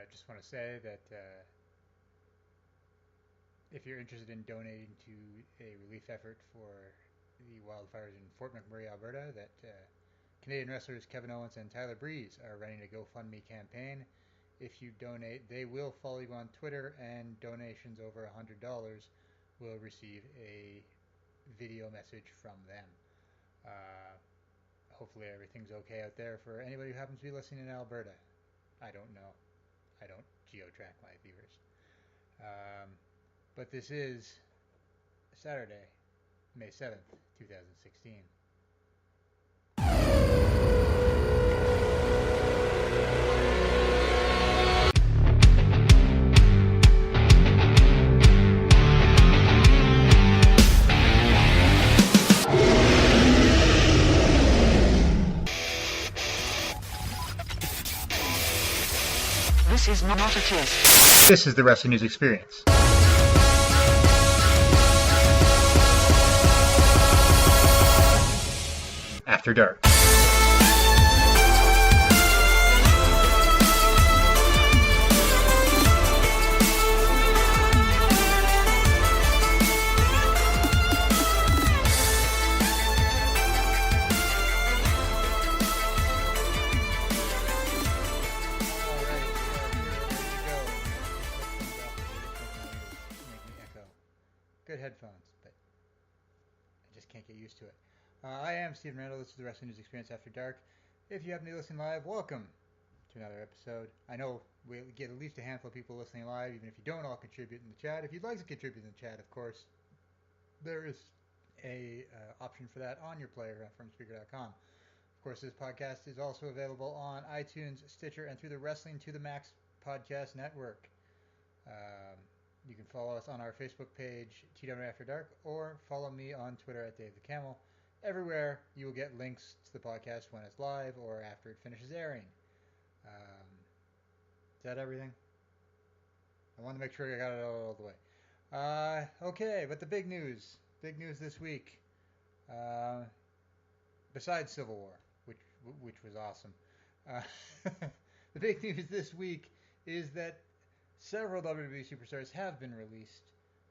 I just want to say that if you're interested in donating to a relief effort for the wildfires in Fort McMurray, Alberta, that Canadian wrestlers Kevin Owens and Tyler Breeze are running a GoFundMe campaign. If you donate, they will follow you on Twitter, and donations over $100 will receive a video message from them. Hopefully everything's okay out there for anybody who happens to be listening in Alberta. I don't know. I don't geo-track my viewers. But this is Saturday, May 7th, 2016. This is not a test. This is the Wrestling News Experience. After Dark. Good headphones, but I just can't get used to it. I am Stephen Randle. This is the Wrestling News Experience After Dark. If you happen to listen live, welcome to another episode. I know we get at least a handful of people listening live. Even if you don't all contribute in the chat, if you'd like to contribute in the chat, of course, there is a option for that on your player from Speaker.com. Of course, this podcast is also available on iTunes, Stitcher, and through the Wrestling to the Max podcast network. You can follow us on our Facebook page, TWNE After Dark, or follow me on Twitter at Dave the Camel. Everywhere you will get links to the podcast when it's live or after it finishes airing. Is that everything? I wanted to make sure I got it all the way. Okay, but the big news this week, besides Civil War, which was awesome. The big news this week is that several WWE superstars have been released.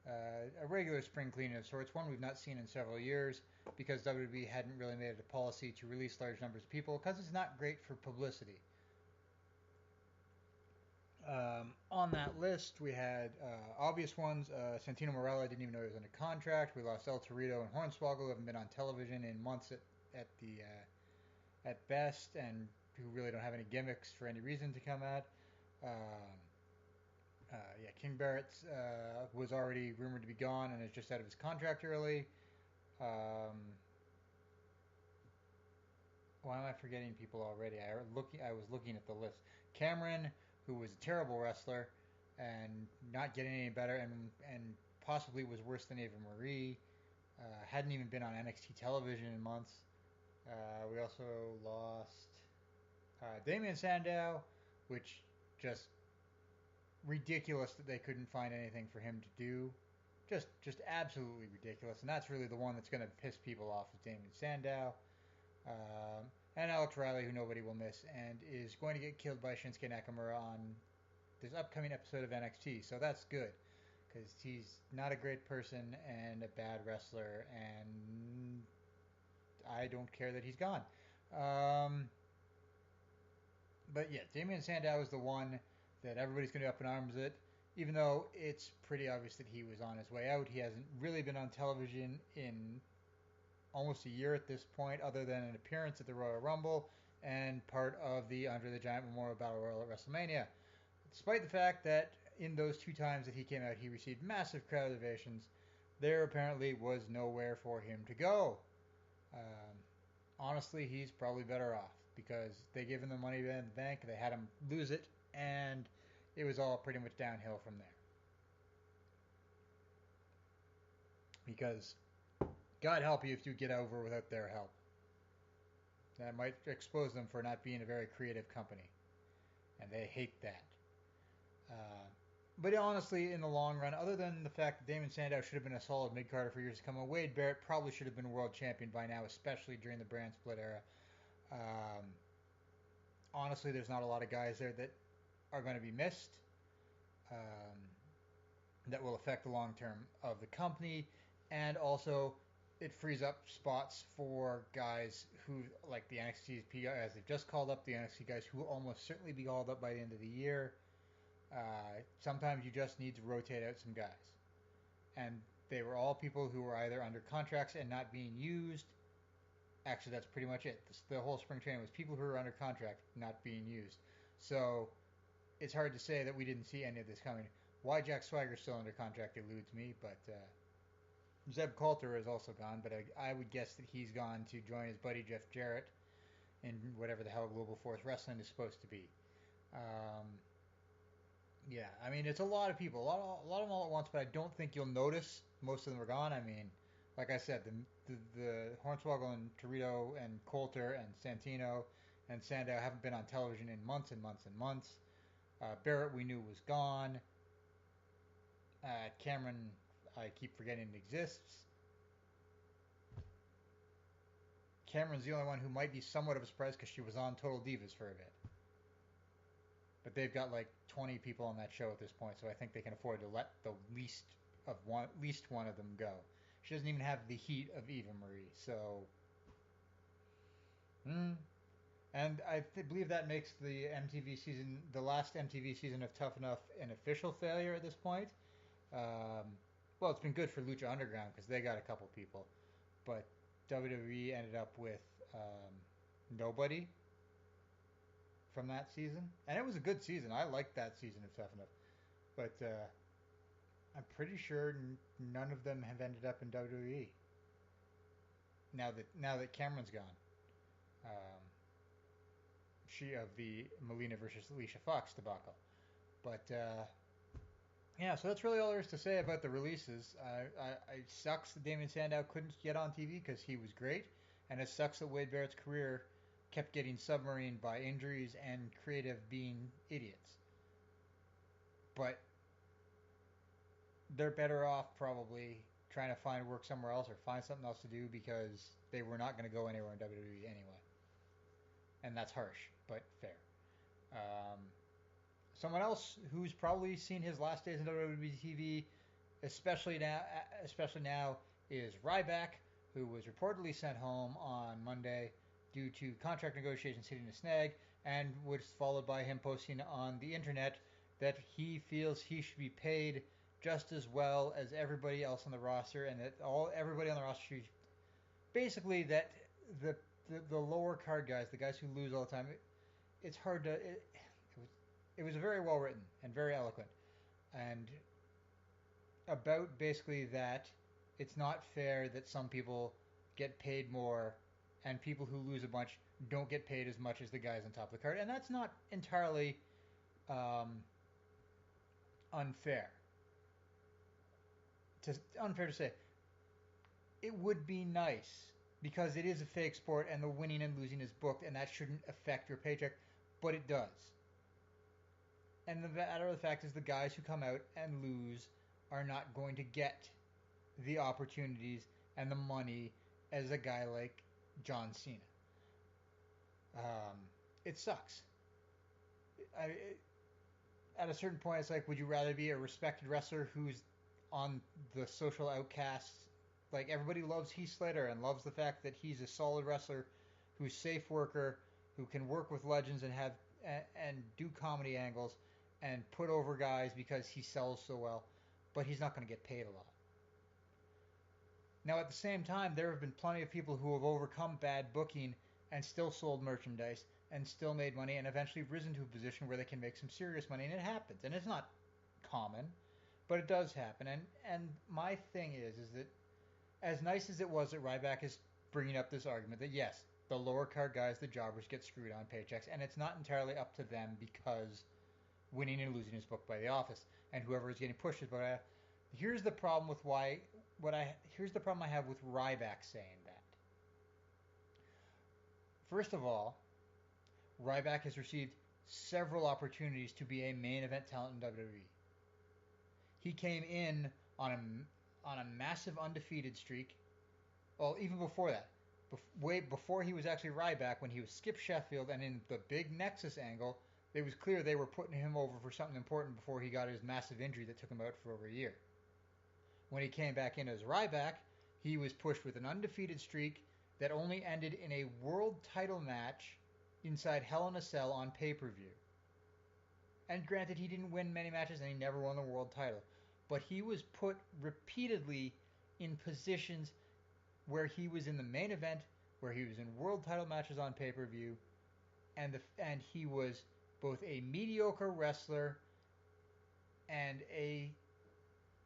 A regular spring cleaning of sorts, one we've not seen in several years because WWE hadn't really made it a policy to release large numbers of people because it's not great for publicity. On that list, we had obvious ones. Santino Marella didn't even know he was under contract. We lost El Torito and Hornswoggle, who haven't been on television in months at best, and who really don't have any gimmicks for any reason to come at. King Barrett was already rumored to be gone and is just out of his contract early. Why am I forgetting people already? I was looking at the list. Cameron, who was a terrible wrestler and not getting any better, and possibly was worse than Ava Marie. Hadn't even been on NXT television in months. We also lost Damien Sandow, which just ridiculous that they couldn't find anything for him to do. Just absolutely ridiculous. And that's really the one that's going to piss people off is Damien Sandow. And Alex Riley, who nobody will miss, and is going to get killed by Shinsuke Nakamura on this upcoming episode of NXT. So that's good, because he's not a great person and a bad wrestler, and I don't care that he's gone. But yeah, Damien Sandow is the one that everybody's going to be up in arms at, even though it's pretty obvious that he was on his way out. He hasn't really been on television in almost a year at this point, other than an appearance at the Royal Rumble and part of the Andre the Giant Memorial Battle Royal at WrestleMania. Despite the fact that in those 2 times that he came out, he received massive crowd ovations, there apparently was nowhere for him to go. Honestly, he's probably better off, because they gave him the money in the bank, they had him lose it, and it was all pretty much downhill from there. Because God help you if you get over without their help. That might expose them for not being a very creative company, and they hate that. But honestly, in the long run, other than the fact that Damien Sandow should have been a solid mid-carder for years to come, Wade Barrett probably should have been world champion by now, especially during the brand split era. Honestly, there's not a lot of guys there that are going to be missed. That will affect the long term of the company, and also it frees up spots for guys who, like the NXT guys they've just called up, the NXT guys who will almost certainly be called up by the end of the year. Sometimes you just need to rotate out some guys, and they were all people who were either under contracts and not being used. Actually, that's pretty much it. The whole spring training was people who were under contract not being used. So it's hard to say that we didn't see any of this coming. Why Jack Swagger's still under contract eludes me, but Zeb Coulter is also gone, but I would guess that he's gone to join his buddy Jeff Jarrett in whatever the hell Global Force Wrestling is supposed to be. Yeah, I mean, it's a lot of people, a lot of them all at once, but I don't think you'll notice most of them are gone. I mean, like I said, the Hornswoggle and Torito and Coulter and Santino and Sandow haven't been on television in months and months and months. Barrett we knew was gone. Cameron, I keep forgetting exists. Cameron's the only one who might be somewhat of a surprise because she was on Total Divas for a bit. But they've got like 20 people on that show at this point, so I think they can afford to let the least one of them go. She doesn't even have the heat of Eva Marie, so. And I believe that makes the last MTV season of Tough Enough, an official failure at this point. Well, it's been good for Lucha Underground because they got a couple people, but WWE ended up with nobody from that season, and it was a good season. I liked that season of Tough Enough, but I'm pretty sure none of them have ended up in WWE. Now that Cameron's gone, she of the Melina versus Alicia Fox debacle, but. Yeah, so that's really all there is to say about the releases. It sucks that Damien Sandow couldn't get on TV because he was great, and it sucks that Wade Barrett's career kept getting submarined by injuries and creative being idiots. But they're better off probably trying to find work somewhere else or find something else to do because they were not going to go anywhere in WWE anyway. And that's harsh, but fair. Someone else who's probably seen his last days in WWE TV, especially now, is Ryback, who was reportedly sent home on Monday due to contract negotiations hitting a snag, and was followed by him posting on the internet that he feels he should be paid just as well as everybody else on the roster, and that everybody on the roster should basically that the lower card guys, the guys who lose all the time, it's hard to. It was very well written and very eloquent, and about basically that it's not fair that some people get paid more and people who lose a bunch don't get paid as much as the guys on top of the card, and that's not entirely unfair. Unfair to say. It would be nice because it is a fake sport and the winning and losing is booked, and that shouldn't affect your paycheck, but it does. And the matter of the fact is the guys who come out and lose are not going to get the opportunities and the money as a guy like John Cena. It sucks. At a certain point, it's like, would you rather be a respected wrestler who's on the social outcasts? Like, everybody loves Heath Slater and loves the fact that he's a solid wrestler who's a safe worker, who can work with legends and do comedy angles and put over guys because he sells so well, but he's not going to get paid a lot. Now, at the same time, there have been plenty of people who have overcome bad booking and still sold merchandise and still made money and eventually risen to a position where they can make some serious money, and it happens. And it's not common, but it does happen. And my thing is that as nice as it was that Ryback is bringing up this argument that yes, the lower card guys, the jobbers, get screwed on paychecks, and it's not entirely up to them because winning and losing is booked by the office, and whoever is getting pushed is booked. Here's the problem with here's the problem I have with Ryback saying that. First of all, Ryback has received several opportunities to be a main event talent in WWE. He came in on a massive undefeated streak. Well, even before that, way before he was actually Ryback, when he was Skip Sheffield, and in the big Nexus angle, It was clear they were putting him over for something important before he got his massive injury that took him out for over a year. When he came back in as Ryback, he was pushed with an undefeated streak that only ended in a world title match inside Hell in a Cell on pay-per-view. And granted, he didn't win many matches and he never won the world title. But he was put repeatedly in positions where he was in the main event, where he was in world title matches on pay-per-view, and he was both a mediocre wrestler and he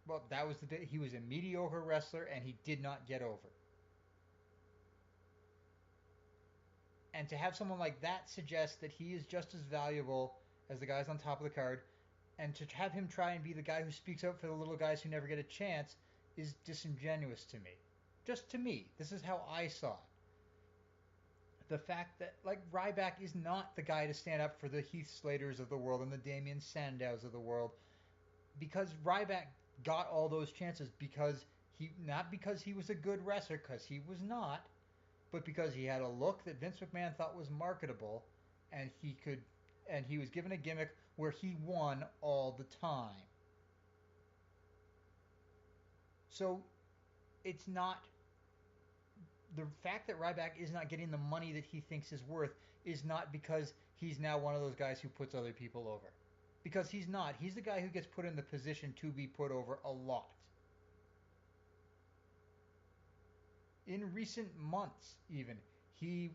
was a mediocre wrestler and he did not get over. And to have someone like that suggest that he is just as valuable as the guys on top of the card, and to have him try and be the guy who speaks out for the little guys who never get a chance is disingenuous to me. Just to me. This is how I saw it. The fact that, like, Ryback is not the guy to stand up for the Heath Slaters of the world and the Damien Sandows of the world, because Ryback got all those chances not because he was a good wrestler, because he was not, but because he had a look that Vince McMahon thought was marketable, and he was given a gimmick where he won all the time. So it's not the fact that Ryback is not getting the money that he thinks is worth is not because he's now one of those guys who puts other people over. Because he's not. He's the guy who gets put in the position to be put over a lot. In recent months, even, he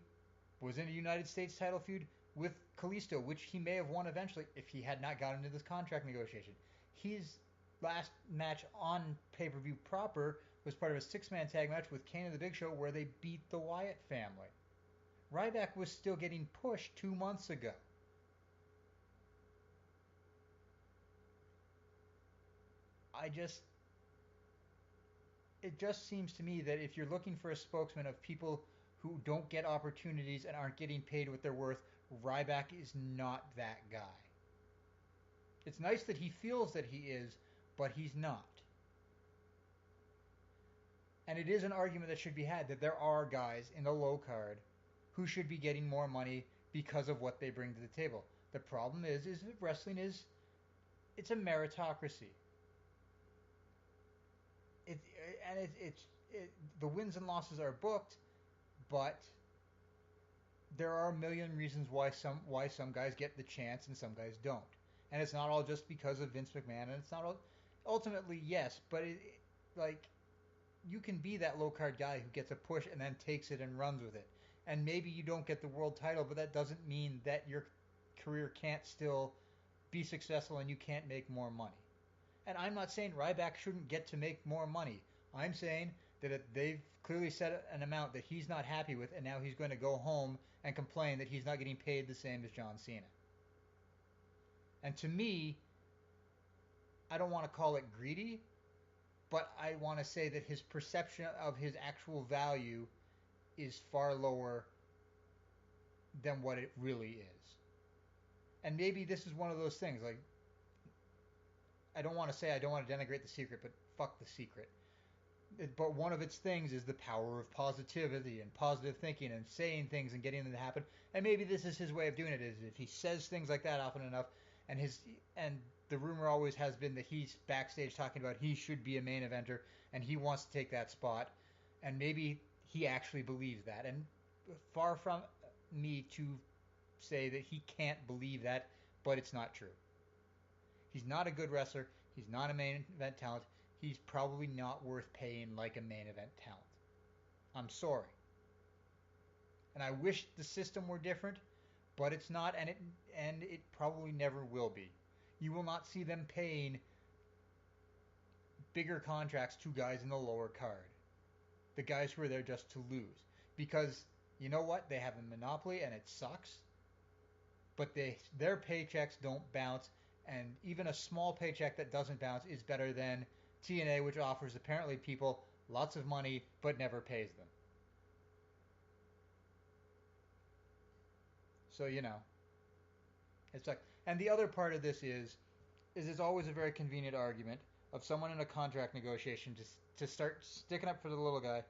was in a United States title feud with Kalisto, which he may have won eventually if he had not gotten into this contract negotiation. His last match on pay-per-view proper was part of a six-man tag match with Kane and the Big Show where they beat the Wyatt family. Ryback was still getting pushed 2 months ago. It just seems to me that if you're looking for a spokesman of people who don't get opportunities and aren't getting paid what they're worth, Ryback is not that guy. It's nice that he feels that he is, but he's not. And it is an argument that should be had that there are guys in the low card who should be getting more money because of what they bring to the table. The problem is that wrestling it's a meritocracy. The wins and losses are booked, but there are a million reasons why some guys get the chance and some guys don't. And it's not all just because of Vince McMahon, and it's not all, ultimately yes, but you can be that low card guy who gets a push and then takes it and runs with it. And maybe you don't get the world title, but that doesn't mean that your career can't still be successful and you can't make more money. And I'm not saying Ryback shouldn't get to make more money. I'm saying that they've clearly set an amount that he's not happy with, and now he's going to go home and complain that he's not getting paid the same as John Cena. And to me, I don't want to call it greedy, but I want to say that his perception of his actual value is far lower than what it really is. And maybe this is one of those things, like, I don't want to denigrate the secret, but fuck the secret. But one of its things is the power of positivity and positive thinking and saying things and getting them to happen. And maybe this is his way of doing it, is if he says things like that often enough, and the rumor always has been that he's backstage talking about he should be a main eventer and he wants to take that spot, and maybe he actually believes that. And far from me to say that he can't believe that, but it's not true. He's not a good wrestler. He's not a main event talent. He's probably not worth paying like a main event talent. I'm sorry. And I wish the system were different, but it's not, and it probably never will be. You will not see them paying bigger contracts to guys in the lower card. The guys who are there just to lose. Because, you know what? They have a monopoly and it sucks. But their paychecks don't bounce, and even a small paycheck that doesn't bounce is better than TNA, which offers apparently people lots of money but never pays them. So, it's like, and the other part of this is it's always a very convenient argument of someone in a contract negotiation to start sticking up for the little guy.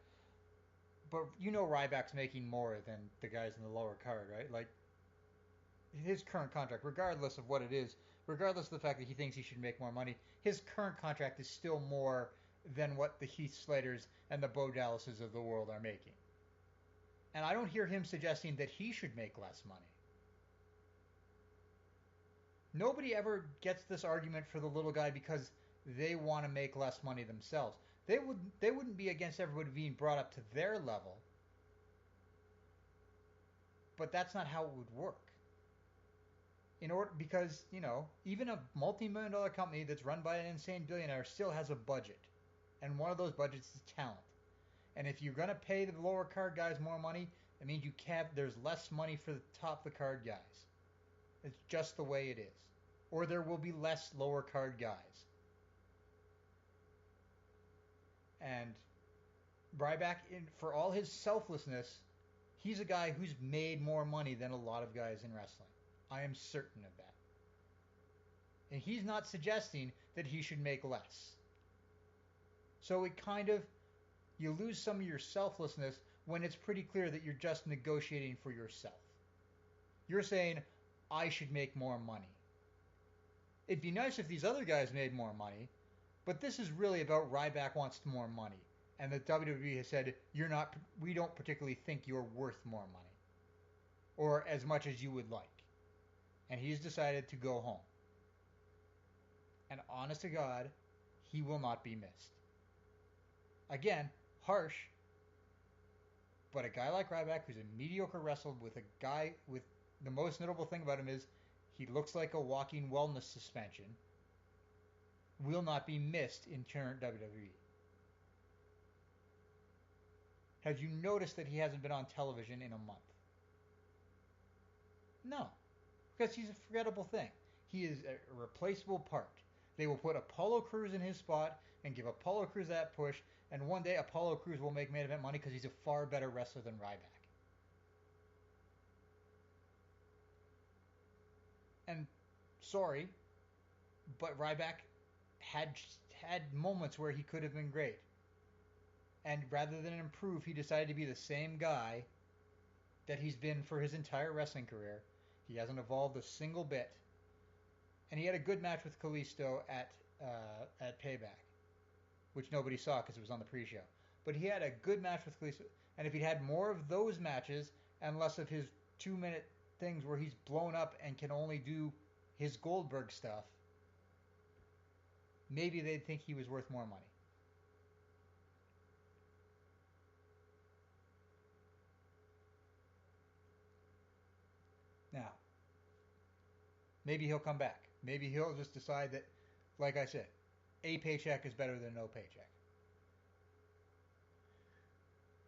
But Ryback's making more than the guys in the lower card, right? Like, his current contract, regardless of what it is, regardless of the fact that he thinks he should make more money, his current contract is still more than what the Heath Slaters and the Bo Dallases of the world are making. And I don't hear him suggesting that he should make less money. Nobody ever gets this argument for the little guy because they want to make less money themselves. They wouldn't be against everybody being brought up to their level. But that's not how it would work. Because, even a multi-million dollar company that's run by an insane billionaire still has a budget. And one of those budgets is talent. And if you're going to pay the lower card guys more money, it means there's less money for the top of the card guys. It's just the way it is. Or there will be less lower card guys. And Ryback, for all his selflessness, he's a guy who's made more money than a lot of guys in wrestling. I am certain of that. And he's not suggesting that he should make less. So you lose some of your selflessness when it's pretty clear that you're just negotiating for yourself. You're saying, I should make more money. It'd be nice if these other guys made more money, but this is really about Ryback wants more money. And the WWE has said, we don't particularly think you're worth more money. Or as much as you would like. And he's decided to go home. And honest to God, he will not be missed. Again, harsh. But a guy like Ryback, who's a mediocre wrestler, the most notable thing about him is he looks like a walking wellness suspension, will not be missed in current WWE. Have you noticed that he hasn't been on television in a month? No. Because he's a forgettable thing. He is a replaceable part. They will put Apollo Crews in his spot and give Apollo Crews that push, and one day Apollo Crews will make main event money because he's a far better wrestler than Ryback. And sorry, but Ryback had moments where he could have been great. And rather than improve, he decided to be the same guy that he's been for his entire wrestling career. He hasn't evolved a single bit. And he had a good match with Kalisto at Payback, which nobody saw because it was on the pre-show. But he had a good match with Kalisto. And if he'd had more of those matches and less of his 2-minute things where he's blown up and can only do his Goldberg stuff, maybe they'd think he was worth more money. Now, maybe he'll come back. Maybe he'll just decide that, like I said, a paycheck is better than no paycheck.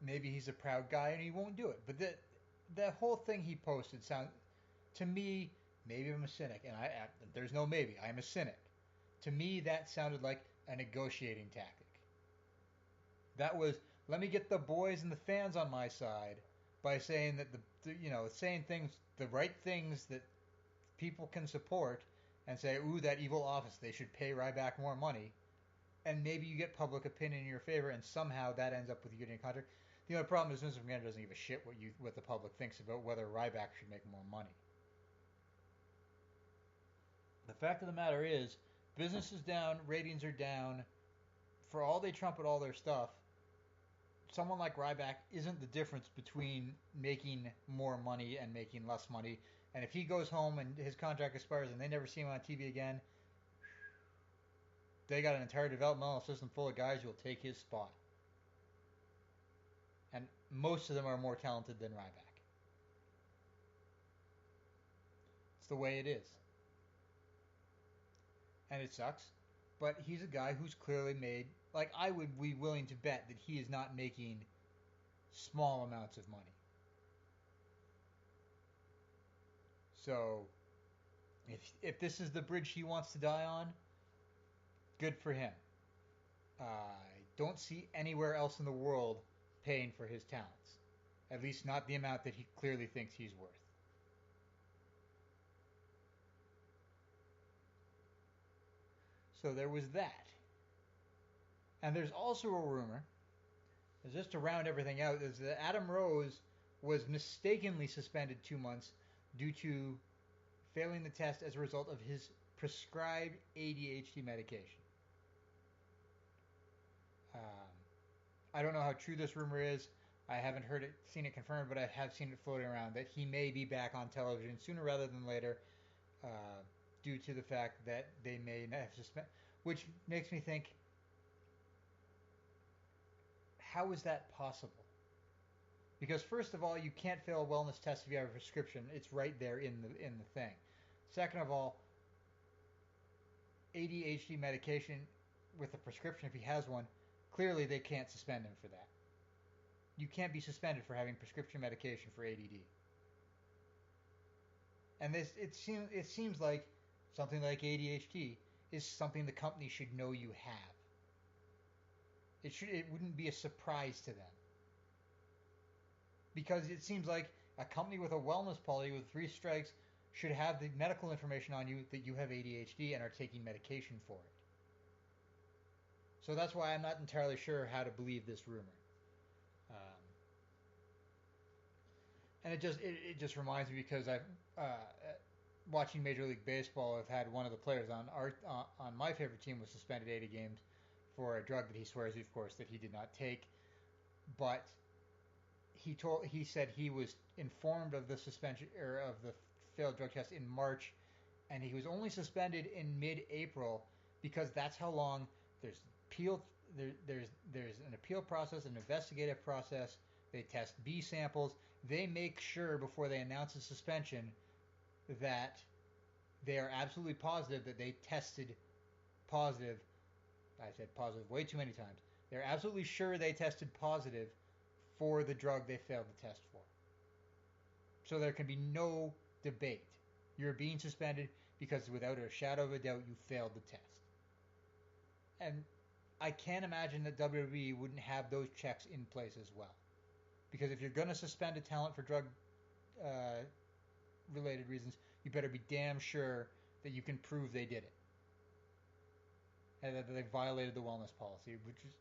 Maybe he's a proud guy and he won't do it. But the whole thing he posted sounds, to me, maybe I'm a cynic, and there's no maybe. I'm a cynic. To me, that sounded like a negotiating tactic. That was, let me get the boys and the fans on my side by saying that saying things, the right things that people can support, and say, ooh, that evil office, they should pay Ryback more money, and maybe you get public opinion in your favor, and somehow that ends up with you getting a contract. The only problem is Vince McMahon doesn't give a shit what the public thinks about whether Ryback should make more money. The fact of the matter is, business is down, ratings are down. For all they trumpet all their stuff, someone like Ryback isn't the difference between making more money and making less money. And if he goes home and his contract expires and they never see him on TV again, they got an entire developmental system full of guys who will take his spot. And most of them are more talented than Ryback. It's the way it is. And it sucks. But he's a guy who's clearly made, like, I would be willing to bet that he is not making small amounts of money. So, if this is the bridge he wants to die on, good for him. I don't see anywhere else in the world paying for his talents. At least not the amount that he clearly thinks he's worth. So there was that. And there's also a rumor, just to round everything out, is that Adam Rose was mistakenly suspended 2 months due to failing the test as a result of his prescribed ADHD medication. I don't know how true this rumor is. I haven't seen it confirmed, but I have seen it floating around that he may be back on television sooner rather than later, due to the fact that they may have suspended. Which makes me think, how is that possible? Because first of all, you can't fail a wellness test if you have a prescription. It's right there in the thing. Second of all, ADHD medication with a prescription, if he has one, clearly they can't suspend him for that. You can't be suspended for having prescription medication for ADD. And it seems like something like ADHD is something the company should know you have. It wouldn't be a surprise to them. Because it seems like a company with a wellness policy with 3 strikes should have the medical information on you that you have ADHD and are taking medication for it. So that's why I'm not entirely sure how to believe this rumor. And it just reminds me, because I've watching Major League Baseball, I've had one of the players on my favorite team was suspended 80 games for a drug that he swears, of course, that he did not take. But he said he was informed of the suspension or of the failed drug test in March, and he was only suspended in mid-April because that's how long there's an appeal process, an investigative process. They test B samples. They make sure before they announce a suspension that they are absolutely positive that they tested positive. I said positive way too many times. They're absolutely sure they tested positive for the drug they failed the test for. So there can be no debate. You're being suspended because without a shadow of a doubt you failed the test. And I can't imagine that WWE wouldn't have those checks in place as well. Because if you're going to suspend a talent for drug related reasons, you better be damn sure that you can prove they did it. And that they violated the wellness policy, which is...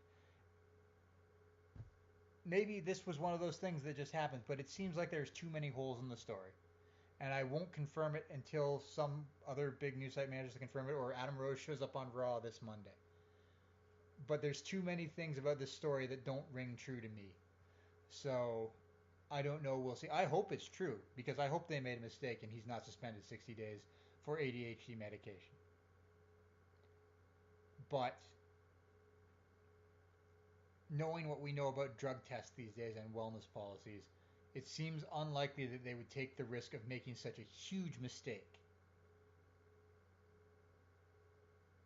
Maybe this was one of those things that just happened, but it seems like there's too many holes in the story. And I won't confirm it until some other big news site manages to confirm it, or Adam Rose shows up on Raw this Monday. But there's too many things about this story that don't ring true to me. So, I don't know, we'll see. I hope it's true, because I hope they made a mistake and he's not suspended 60 days for ADHD medication. But knowing what we know about drug tests these days and wellness policies, it seems unlikely that they would take the risk of making such a huge mistake.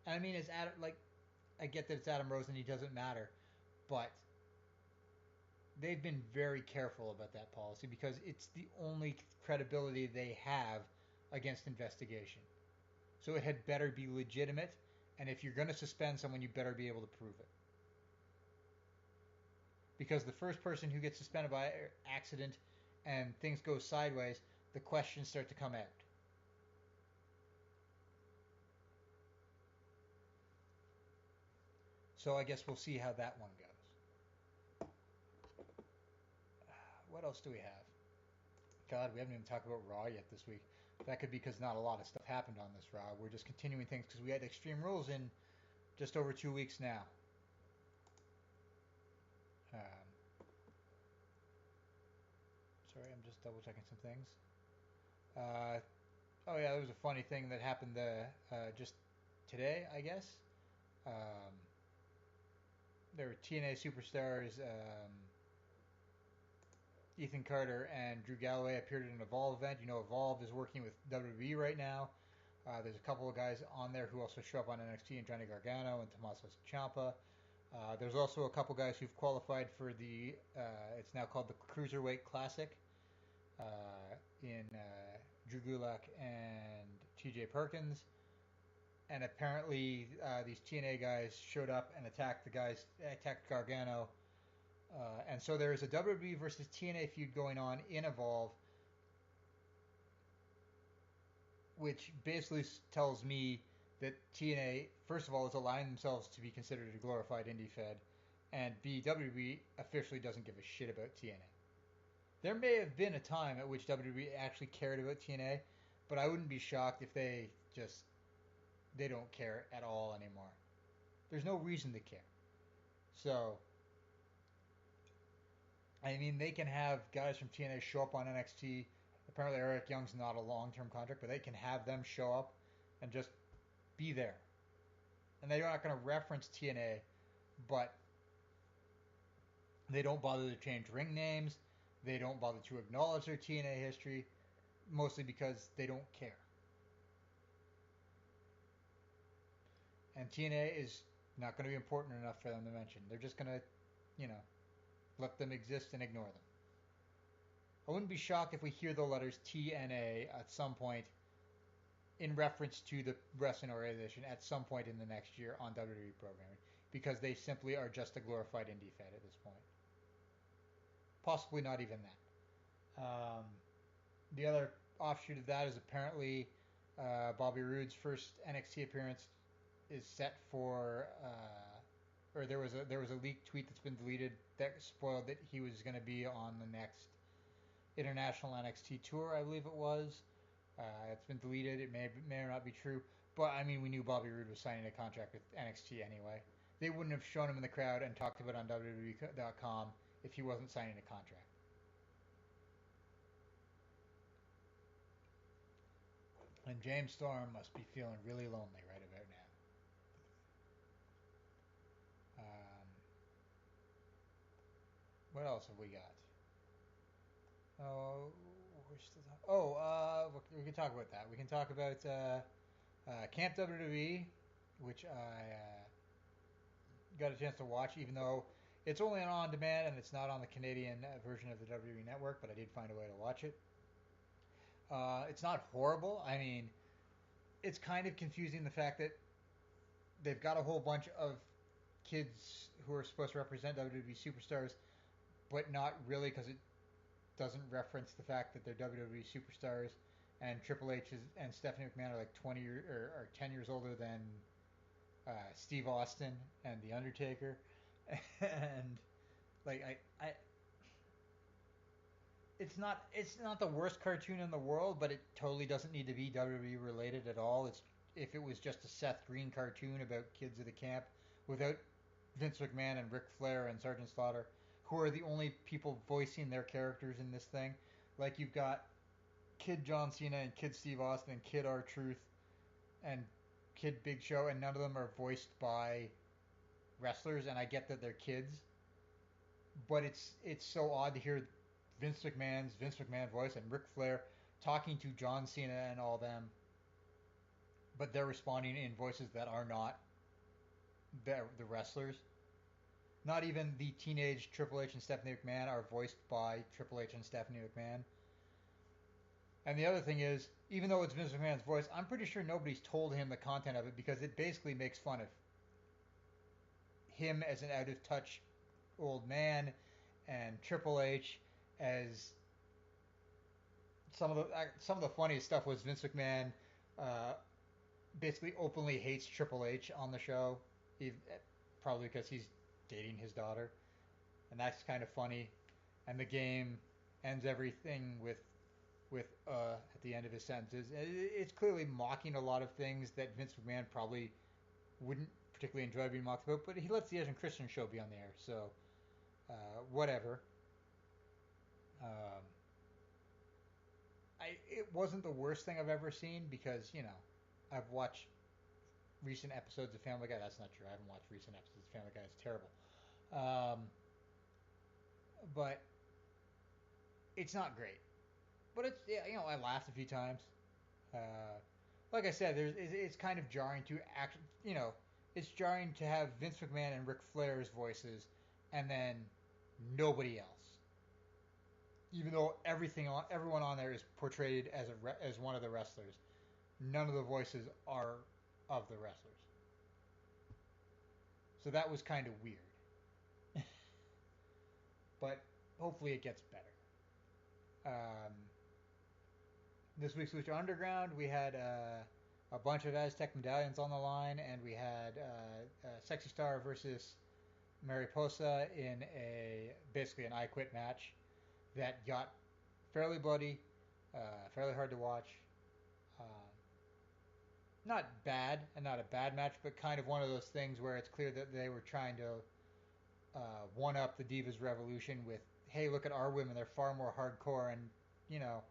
And I mean, it's Adam, I get that it's Adam Rose and he doesn't matter, but they've been very careful about that policy because it's the only credibility they have against investigation. So it had better be legitimate, and if you're going to suspend someone, you better be able to prove it. Because the first person who gets suspended by accident and things go sideways, the questions start to come out. So I guess we'll see how that one goes. What else do we have? God, we haven't even talked about Raw yet this week. That could be because not a lot of stuff happened on this Raw. We're just continuing things because we had Extreme Rules in just over 2 weeks now. Sorry, I'm just double checking some things. Oh yeah, there was a funny thing that happened just today, I guess. There were TNA superstars Ethan Carter and Drew Galloway appeared at an Evolve event. You know, Evolve is working with WWE right now. There's a couple of guys on there who also show up on NXT, and Johnny Gargano and Tommaso Ciampa. There's also a couple guys who've qualified for the, it's now called the Cruiserweight Classic, in Drew Gulak and TJ Perkins. And apparently these TNA guys showed up and attacked Gargano. And so there is a WWE versus TNA feud going on in Evolve, which basically tells me that TNA, first of all, is allowing themselves to be considered a glorified indie fed, and B, WWE officially doesn't give a shit about TNA. There may have been a time at which WWE actually cared about TNA, But I wouldn't be shocked if they don't care at all anymore. There's no reason to care. So, I mean, they can have guys from TNA show up on NXT. Apparently, Eric Young's not a long-term contract, but they can have them show up and just be there. And they're not going to reference TNA, but they don't bother to change ring names. They don't bother to acknowledge their TNA history, mostly because they don't care. And TNA is not going to be important enough for them to mention. They're just going to, let them exist and ignore them. I wouldn't be shocked if we hear the letters TNA at some point in reference to the wrestling organization at some point in the next year on WWE programming, because they simply are just a glorified indie fed at this point. Possibly not even that. The other offshoot of that is apparently Bobby Roode's first NXT appearance is set for, or there was a leaked tweet that's been deleted that spoiled that he was going to be on the next international NXT tour, I believe it was. It's been deleted. It may or not be true, but I mean, we knew Bobby Roode was signing a contract with NXT anyway. They wouldn't have shown him in the crowd and talked about it on WWE.com if he wasn't signing a contract. And James Storm must be feeling really lonely right about now. What else have we got? We can talk about that. We can talk about Camp WWE, which I got a chance to watch, even though it's only on demand and it's not on the Canadian version of the WWE Network, but I did find a way to watch it. It's not horrible. I mean, it's kind of confusing the fact that they've got a whole bunch of kids who are supposed to represent WWE superstars, but not really, because it doesn't reference the fact that they're WWE superstars, and Triple H and Stephanie McMahon are like 20 or 10 years older than Steve Austin and The Undertaker, and like it's not the worst cartoon in the world, but it totally doesn't need to be WWE related at all. If it was just a Seth Green cartoon about kids at the camp without Vince McMahon and Ric Flair and Sergeant Slaughter, who are the only people voicing their characters in this thing. Like, you've got Kid John Cena and Kid Steve Austin and Kid R-Truth and Kid Big Show, and none of them are voiced by wrestlers, and I get that they're kids, but it's so odd to hear Vince McMahon voice and Ric Flair talking to John Cena and all them, but they're responding in voices that are not the wrestlers. Not even the teenage Triple H and Stephanie McMahon are voiced by Triple H and Stephanie McMahon. And the other thing is, even though it's Vince McMahon's voice, I'm pretty sure nobody's told him the content of it, because it basically makes fun of him as an out-of-touch old man, and Triple H as some of the funniest stuff was Vince McMahon basically openly hates Triple H on the show, probably because he's dating his daughter, and that's kind of funny. And the game ends everything with at the end of his sentences. It's clearly mocking a lot of things that Vince McMahon probably wouldn't particularly enjoy being mocked about, but he lets the Edge and Christian show be on the air, so whatever. It wasn't the worst thing I've ever seen, because I've watched recent episodes of Family Guy. That's not true. I haven't watched recent episodes of Family Guy. It's terrible. But it's not great. But it's I laughed a few times. Like I said, it's kind of jarring to it's jarring to have Vince McMahon and Ric Flair's voices, and then nobody else. Even though everyone on there is portrayed as one of the wrestlers, none of the voices are of the wrestlers. So that was kind of weird. But hopefully it gets better. This week's Lucha Underground, we had a bunch of Aztec medallions on the line, and we had Sexy Star versus Mariposa in basically an I Quit match that got fairly bloody, fairly hard to watch. not bad and not a bad match, but kind of one of those things where it's clear that they were trying to one up the Divas Revolution with, hey, look at our women, they're far more hardcore, and you know,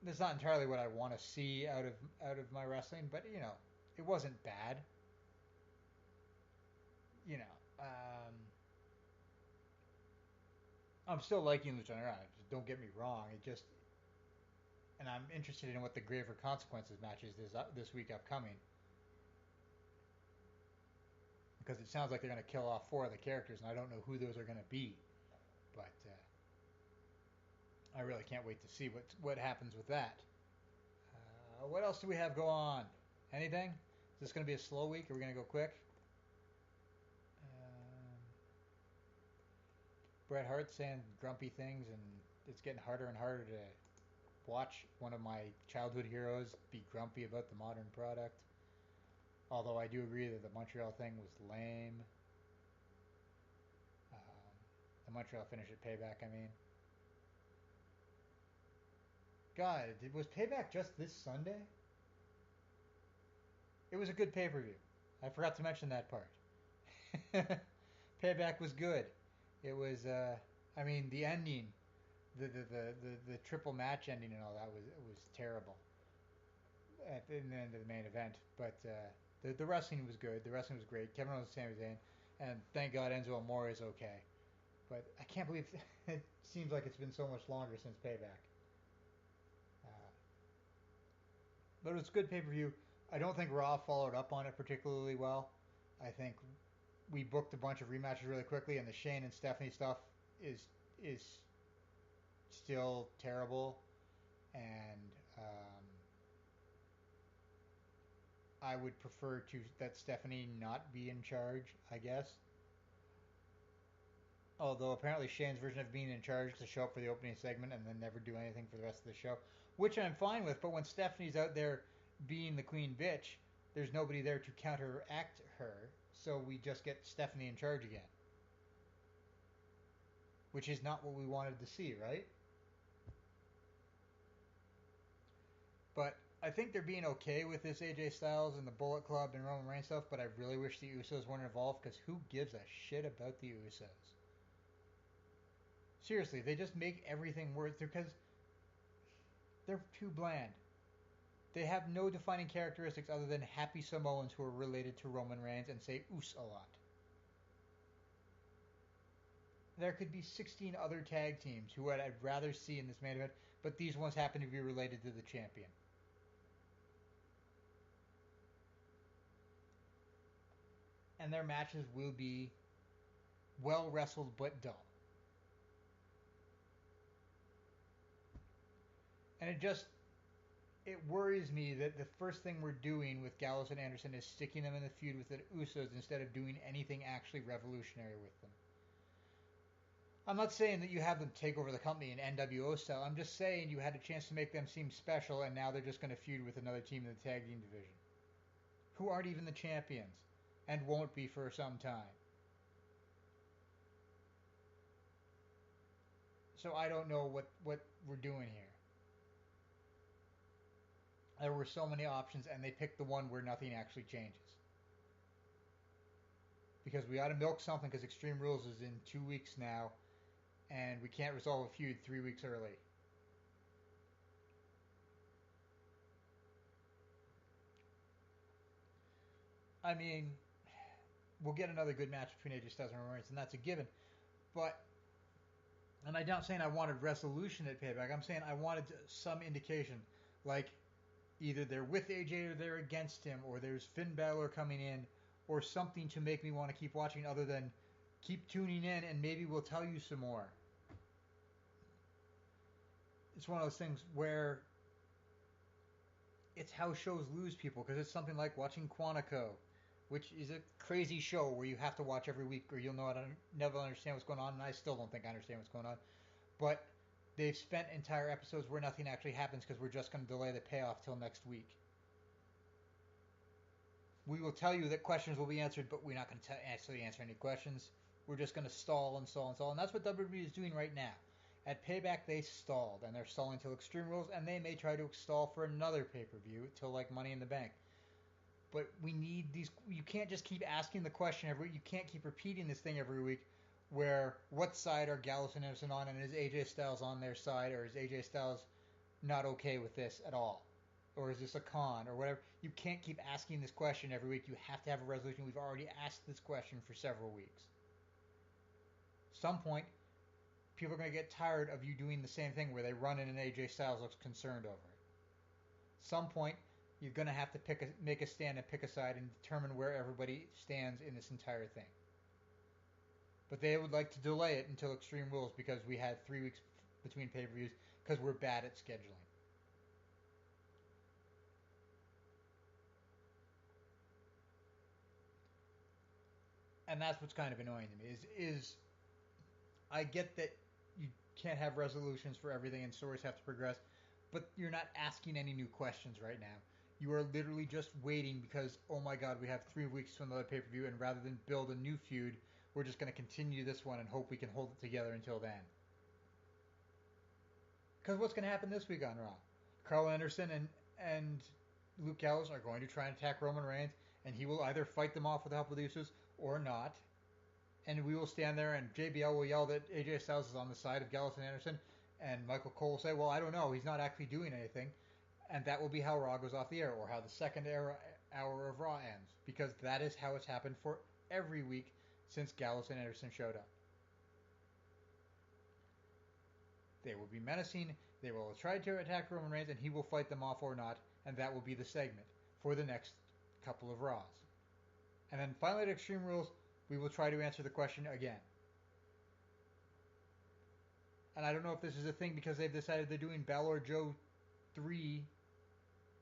that's not entirely what I want to see out of my wrestling, but you know, it wasn't bad. You know, I'm still liking Lucha Underground. Just don't get me wrong. It just, and I'm interested in what the Graver Consequences match is this week upcoming, because it sounds like they're going to kill off 4 of the characters, and I don't know who those are going to be, but I really can't wait to see what happens with that. What else do we have go on? Anything? Is this going to be a slow week? Are we going to go quick? Bret Hart saying grumpy things, and it's getting harder and harder to watch one of my childhood heroes be grumpy about the modern product. Although I do agree that the Montreal thing was lame. The Montreal finish at Payback, I mean. God, was Payback just this Sunday? It was a good pay-per-view. I forgot to mention that part. Payback was good. It was, I mean, the ending, the triple match ending and all that was terrible at the end of the main event. But the wrestling was good. The wrestling was great. Kevin Owens and Sami Zayn, and thank God Enzo Amore is okay. But I can't believe it seems like it's been so much longer since Payback. But it was a good pay-per-view. I don't think Raw followed up on it particularly well. I think we booked a bunch of rematches really quickly, and the Shane and Stephanie stuff is still terrible. And I would prefer that Stephanie not be in charge, I guess. Although apparently Shane's version of being in charge is to show up for the opening segment and then never do anything for the rest of the show, which I'm fine with. But when Stephanie's out there being the queen bitch, there's nobody there to counteract her, so we just get Stephanie in charge again. Which is not what we wanted to see, right? But I think they're being okay with this AJ Styles and the Bullet Club and Roman Reigns stuff, but I really wish the Usos weren't involved, because who gives a shit about the Usos? Seriously, they just make everything worse because they're too bland. They have no defining characteristics other than happy Samoans who are related to Roman Reigns and say "oos" a lot. There could be 16 other tag teams who I'd rather see in this main event, but these ones happen to be related to the champion. And their matches will be well wrestled but dull. And it worries me that the first thing we're doing with Gallows and Anderson is sticking them in the feud with the Usos instead of doing anything actually revolutionary with them. I'm not saying that you have them take over the company in NWO style. I'm just saying you had a chance to make them seem special, and now they're just going to feud with another team in the tag team division, who aren't even the champions, and won't be for some time. So I don't know what we're doing here. There were so many options, and they picked the one where nothing actually changes. Because we ought to milk something, because Extreme Rules is in 2 weeks now, and we can't resolve a feud 3 weeks early. I mean, we'll get another good match between AJ Styles and Roman Reigns, and that's a given. But, and I'm not saying I wanted resolution at Payback. I'm saying I wanted some indication, like either they're with AJ or they're against him, or there's Finn Balor coming in, or something to make me want to keep watching other than keep tuning in and maybe we'll tell you some more. It's one of those things where it's how shows lose people, because it's something like watching Quantico, which is a crazy show where you have to watch every week or you'll never understand what's going on, and I still don't think I understand what's going on. But they've spent entire episodes where nothing actually happens because we're just going to delay the payoff till next week. We will tell you that questions will be answered, but we're not going to actually answer any questions. We're just going to stall and stall and stall, and that's what WWE is doing right now. At Payback, they stalled, and they're stalling till Extreme Rules, and they may try to stall for another pay-per-view till like Money in the Bank. But we need these. You can't just keep asking the question You can't keep repeating this thing every week. Where what side are Gallus and Anderson on, and is AJ Styles on their side, or is AJ Styles not okay with this at all, or is this a con, or whatever? You can't keep asking this question every week. You have to have a resolution. We've already asked this question for several weeks. Some point, people are going to get tired of you doing the same thing where they run in and AJ Styles looks concerned over it. Some point, you're going to have to make a stand and pick a side and determine where everybody stands in this entire thing. But they would like to delay it until Extreme Rules because we had 3 weeks between pay-per-views because we're bad at scheduling. And that's what's kind of annoying to me is I get that you can't have resolutions for everything and stories have to progress, but you're not asking any new questions right now. You are literally just waiting because, oh my god, we have 3 weeks to another pay-per-view, and rather than build a new feud, we're just going to continue this one and hope we can hold it together until then. Because what's going to happen this week on Raw? Carl Anderson and Luke Gallows are going to try and attack Roman Reigns, and he will either fight them off with the help of the Usos or not. And we will stand there, and JBL will yell that AJ Styles is on the side of Gallows and Anderson, and Michael Cole will say, well, I don't know, he's not actually doing anything. And that will be how Raw goes off the air, or how the second hour of Raw ends. Because that is how it's happened for every week since Gallows and Anderson showed up. They will be menacing, they will try to attack Roman Reigns, and he will fight them off or not, and that will be the segment for the next couple of Raws. And then finally at Extreme Rules, we will try to answer the question again. And I don't know if this is a thing because they've decided they're doing Balor Joe 3,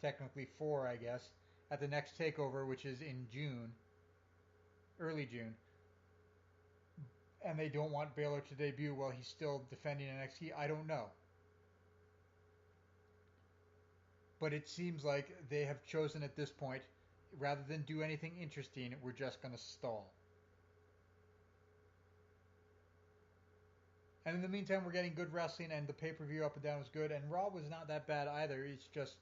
technically 4, I guess, at the next takeover, which is in June, early June. And they don't want Balor to debut while he's still defending NXT. I don't know. But it seems like they have chosen at this point, rather than do anything interesting, we're just going to stall. And in the meantime, we're getting good wrestling, and the pay-per-view up and down was good, and Raw was not that bad either. It's just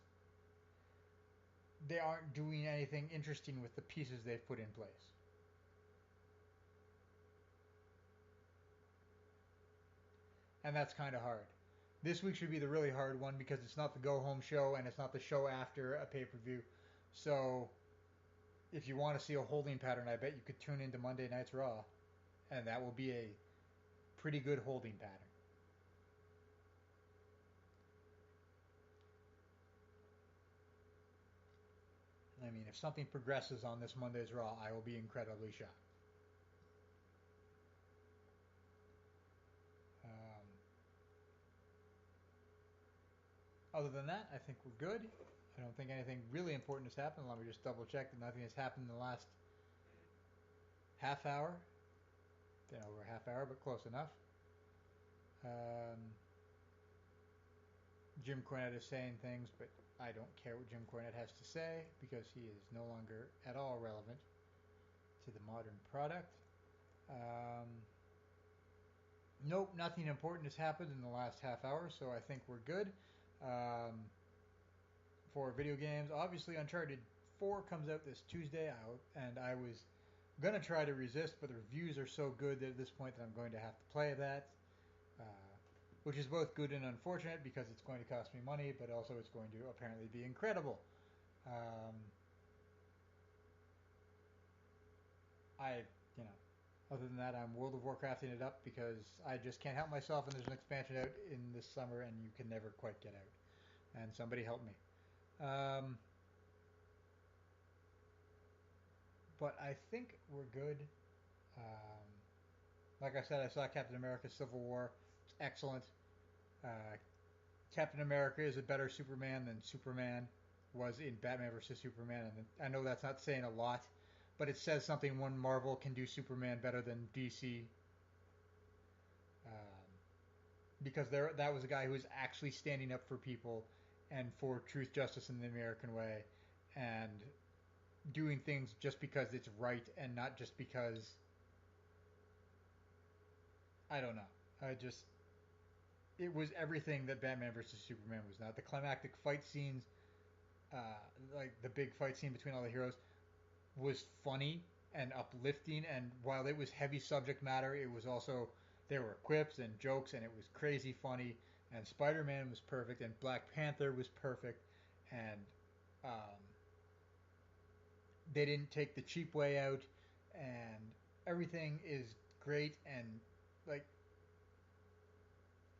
they aren't doing anything interesting with the pieces they've put in place. And that's kind of hard. This week should be the really hard one because it's not the go-home show, and it's not the show after a pay-per-view. So if you want to see a holding pattern, I bet you could tune into Monday Night's Raw, and that will be a pretty good holding pattern. I mean, if something progresses on this Monday's Raw, I will be incredibly shocked. Other than that, I think we're good. I don't think anything really important has happened. Let me just double check that nothing has happened in the last half hour. Been over a half hour, but close enough. Jim Cornette is saying things, but I don't care what Jim Cornette has to say because he is no longer at all relevant to the modern product. Nope, nothing important has happened in the last half hour, so I think we're good. For video games, obviously Uncharted 4 comes out this Tuesday, and I was going to try to resist, but the reviews are so good that at this point that I'm going to have to play that, which is both good and unfortunate because it's going to cost me money, but also it's going to apparently be incredible. Other than that, I'm World of Warcrafting it up because I just can't help myself, and there's an expansion out in this summer, and you can never quite get out. And somebody help me. But I think we're good. Like I said, I saw Captain America Civil War. It's excellent. Captain America is a better Superman than Superman was in Batman vs. Superman. And I know that's not saying a lot, but it says something when Marvel can do Superman better than DC. Because that was a guy who was actually standing up for people and for truth, justice, and the American way, and doing things just because it's right and not just because, I don't know. It was everything that Batman vs. Superman was not. The climactic fight scenes, like the big fight scene between all the heroes, was funny and uplifting, and while it was heavy subject matter, it was also, there were quips and jokes, and it was crazy funny. And Spider-Man was perfect, and Black Panther was perfect, and um, they didn't take the cheap way out, and everything is great, and like,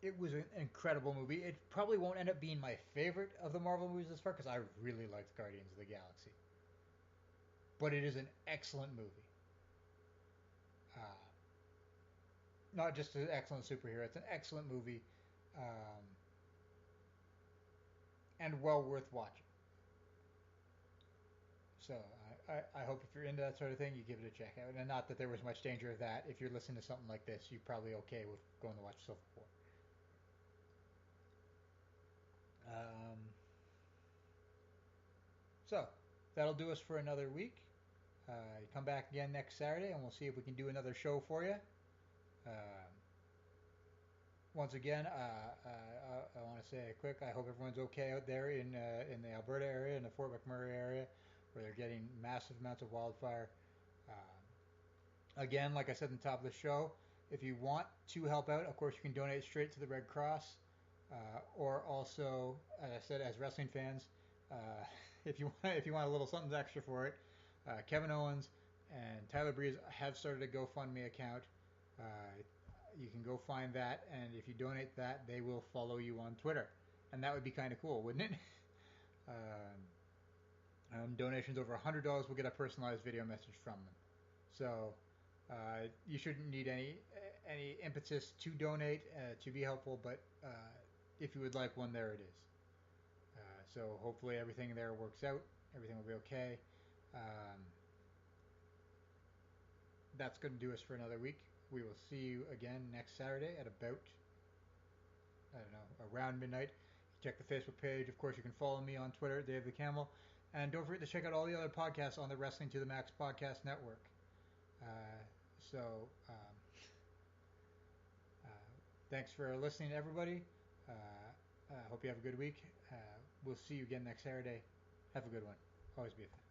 it was an incredible movie. It probably won't end up being my favorite of the Marvel movies this far because I really liked Guardians of the Galaxy, but it is an excellent movie. Uh, Not just an excellent superhero; it's an excellent movie, um, and well worth watching. So I hope if you're into that sort of thing, you give it a check out. And not that there was much danger of that. If you're listening to something like this, you're probably okay with going to watch Civil War. Um, so that'll do us for another week. Come back again next Saturday, and we'll see if we can do another show for you. Once again, I want to say quick. I hope everyone's okay out there in the Alberta area, in the Fort McMurray area, where they're getting massive amounts of wildfire. Again, like I said at the top of the show, if you want to help out, of course you can donate straight to the Red Cross, or also, as I said, as wrestling fans, uh, if you want a little something extra for it, Kevin Owens and Tyler Breeze have started a GoFundMe account. Uh, you can go find that, and if you donate that, they will follow you on Twitter, and that would be kind of cool, wouldn't it? Donations over $100 will get a personalized video message from them. So you shouldn't need any impetus to donate to be helpful, but if you would like one, there it is. So hopefully everything there works out. Everything will be okay. That's going to do us for another week. We will see you again next Saturday at about, I don't know, around midnight. Check the Facebook page. Of course, you can follow me on Twitter, Dave the Camel. And don't forget to check out all the other podcasts on the Wrestling to the Max podcast network. Uh, so, um, thanks for listening, everybody. Hope you have a good week. We'll see you again next Saturday. Have a good one. Always be a fan.